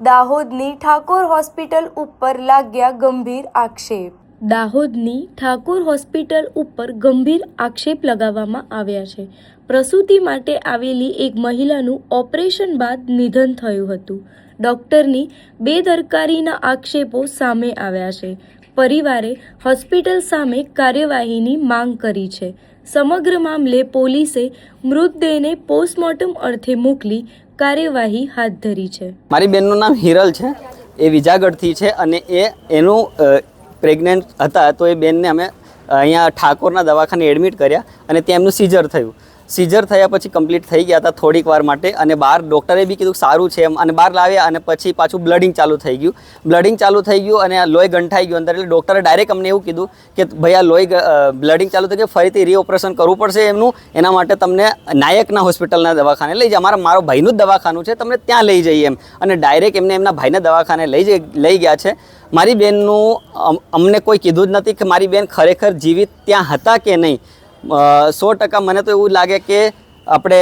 દાહોદની Thakor hospital ઉપર લાગ્યા ગંભીર આક્ષેપ। દાહોદની ઠાકોર હોસ્પિટલ ઉપર ગંભીર આક્ષેપ લગાવવામાં આવ્યા છે। પ્રસૂતિ માટે આવેલી એક મહિલાનું ઓપરેશન બાદ નિધન થયું હતું। ડોક્ટરની બેદરકારીના આક્ષેપો સામે આવ્યા છે। પરિવારે હોસ્પિટલ સામે કાર્યવાહીની માંગ કરી છે। સમગ્ર મામલે પોલીસે મૃતદેહને પોસ્ટમોર્ટમ અર્થે મોકલી કાર્યવાહી હાથ ધરી છે। મારી બેનનું નામ હિરલ છે, એ વિજાગઢથી છે અને એનું પ્રેગ્નન્ટ હતા તો એ બેનને અમે અહીંયા ઠાકોરના દવાખાને એડમિટ કર્યા અને ત્યાં એમનું સીઝર થયું। સીઝર થયા પછી કમ્પ્લીટ થઈ ગયા હતા થોડીક વાર માટે અને બહાર ડૉક્ટરે બી કીધું સારું છે એમ અને બહાર લાવ્યા અને પછી પાછું બ્લડિંગ ચાલુ થઈ ગયું અને લોહી ગંઠાઈ ગયું અંદર। એટલે ડૉક્ટરે ડાયરેક્ટ અમને એવું કીધું કે ભાઈ આ લોહી બ્લડિંગ ચાલુ થઈ ગયું, ફરીથી રીઓપરેશન કરવું પડશે એમનું, એના માટે તમને નાયકના હોસ્પિટલના દવાખાને લઈ જાય, મારો ભાઈનું જ દવાખાનું છે, તમને ત્યાં લઈ જઈએ એમ અને ડાયરેક્ટ એમને એમના ભાઈના દવાખાને લઈ ગયા છે। મારી બેનનું અમને કોઈ કીધું જ નથી કે મારી બેન ખરેખર જીવિત ત્યાં હતા કે નહીં। 100% મને તો એવું લાગે કે આપણે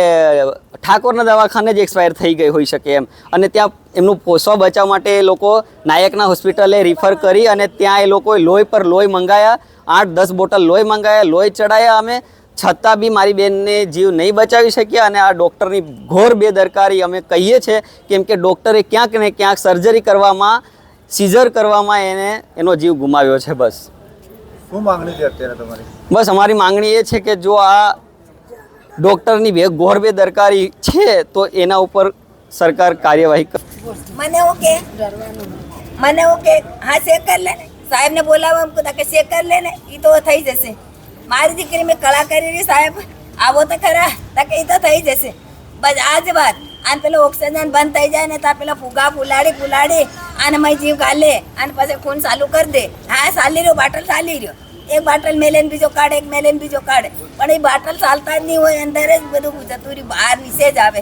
ઠાકોરના દવાખાને જ એક્સપાયર થઈ ગઈ હોઈ શકે એમ અને ત્યાં એમનું સ્વ બચાવ માટે એ લોકો નાયકના હોસ્પિટલે રિફર કરી અને ત્યાં એ લોકોએ લોહી પર લોહી મંગાયા, 8-10 બોટલ લોહી મંગાયા, લોહી ચડાયા અમે, છતાં બી મારી બેનને જીવ નહીં બચાવી શક્યા અને આ ડૉક્ટરની ઘોર બેદરકારી અમે કહીએ છીએ કેમ કે ડૉક્ટરે ક્યાંક ને ક્યાંક સર્જરી કરવામાં, સીઝર કરવામાં એનો જીવ ગુમાવ્યો છે। બસ શું માંગણી છે અત્યારે તમારી? બસ અમારી માંગણી એ છે કે જો આ ડૉક્ટરની ઘોર બેદરકારી છે તો એના ઉપર સરકાર કાર્યવાહી કરે। મને ઓકે હા ચેક કરી લે, સાહેબને બોલાવો એમ કીધા કે ચેક કરી લે ને એ તો થઈ જશે। મારી દીકરી મેં કળા કરી રહી, સાહેબ આવો તો ખરા કે એ તો થઈ જશે। બસ આ જ વાત। અને પેલો ઓક્સિજન બંધ થઈ જાય ને તો પેલા ફુગા ફુલાડી અને મેં જીવ ગાલે અને પછી ખૂન ચાલુ કરી દે। હા ચાલી રહ્યો, બાટલ ચાલી રહ્યો, એક બાટલ મેલે ને બીજો કાઢે, એક મેલે ને બીજો કાઢે, પણ એ બાટલ ચાલતા જ નહીં હોય, અંદર જ બધું જતું રહ્યું, બહાર નીચે જ આવે,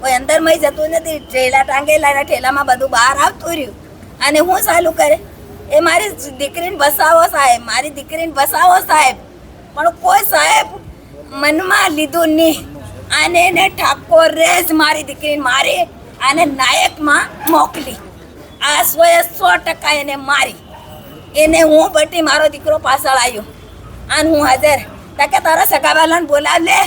કોઈ અંદરમાં જતું નથી। ઠેલા ટાંગેલા એના ઠેલામાં બધું બહાર આવતું રહ્યું અને હું ચાલુ કરે એ મારી દીકરીને બસાવો સાહેબ, મારી દીકરીને બસાવો સાહેબ, પણ કોઈ સાહેબ મનમાં લીધું નહીં અને એને ઠાકોરે જ મારી દીકરીને મારી અને નાયકમાં મોકલી। આ 100% એને મારી, એને હું બટી મારો દીકરો પાછળ આવ્યો અને હું હાજર, કે તારા સગાવાલાને બોલાવ લે,